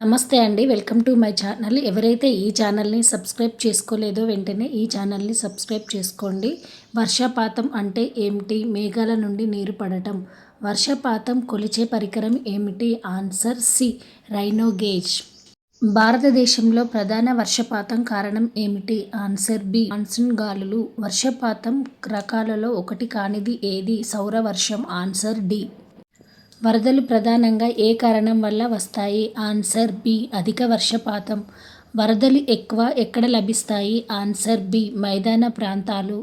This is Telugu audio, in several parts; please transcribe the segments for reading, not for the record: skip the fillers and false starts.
నమస్తే అండి. Welcome to my channel. ఎవరైతే ఈ ఛానల్‌ని సబ్స్క్రైబ్ చేసుకోలేదో వెంటనే ఈ ఛానల్‌ని సబ్స్క్రైబ్ చేసుకోండి. వర్షపాతం అంటే ఏమిటి? మేఘాల నుండి నీరు పడటం. వర్షపాతం కొలిచే పరికరం ఏమిటి? Answer C. Rain gauge. భారతదేశంలో ప్రధాన వర్షపాతం కారణం ఏమిటి? Answer B. మాన్సూన్ గాలులు. వర్షపాతం రకాలలో ఒకటి కానిది ఏది? సౌర వర్షం. Answer D. వరదలు ప్రధానంగా ఏ కారణం వల్ల వస్తాయి? Answer B. అధిక వర్షపాతం. వరదలు ఎక్కువ ఎక్కడ లభిస్తాయి? Answer B. మైదాన ప్రాంతాలు.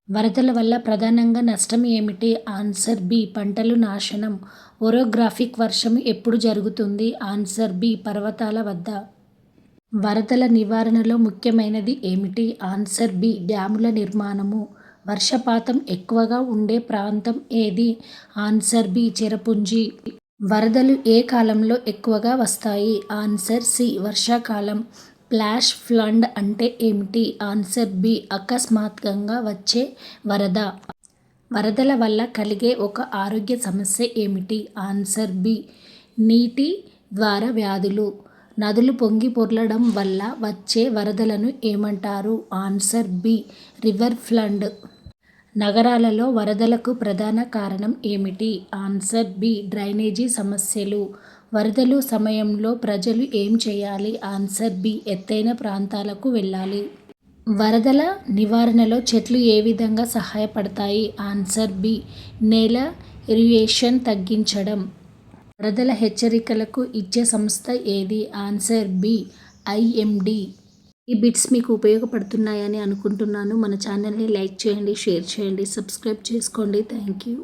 వరదల వల్ల ప్రధానంగా నష్టం ఏమిటి? Answer B. పంటలు నాశనం. ఓరోగ్రాఫిక్ వర్షం ఎప్పుడు జరుగుతుంది? Answer B. పర్వతాల వద్ద. వరదల నివారణలో ముఖ్యమైనది ఏమిటి? Answer B. డ్యాముల నిర్మాణము. వర్షపాతం ఎక్కువగా ఉండే ప్రాంతం ఏది? Answer B. చిరపుంజి. వరదలు ఏ కాలంలో ఎక్కువగా వస్తాయి? Answer C. వర్షాకాలం. ఫ్లాష్ ఫ్లడ్ అంటే ఏమిటి? Answer B. అకస్మాత్తుగా వచ్చే వరద. వరదల వల్ల కలిగే ఒక ఆరోగ్య సమస్య ఏమిటి? Answer B. నీటి ద్వారా వ్యాధులు. నదులు పొంగి పొర్లడం వల్ల వచ్చే వరదలను ఏమంటారు? Answer B. River flood. నగరాలలో వరదలకు ప్రధాన కారణం ఏమిటి? Answer B. డ్రైనేజీ సమస్యలు. వరదలు సమయంలో ప్రజలు ఏం చేయాలి? Answer B. ఎత్తైన ప్రాంతాలకు వెళ్ళాలి. వరదల నివారణలో చెట్లు ఏ విధంగా సహాయపడతాయి? Answer B. నేల ఎరోషన్ తగ్గించడం. వరదల హెచ్చరికలకు ఇచ్చే సంస్థ ఏది? Answer B. ఐఎండీ. ఈ బిట్స్ మీకు ఉపయోగపడుతున్నాయని అనుకుంటున్నాను. మన ఛానల్ని లైక్ చేయండి, షేర్ చేయండి, సబ్స్క్రైబ్ చేసుకోండి. Thank you.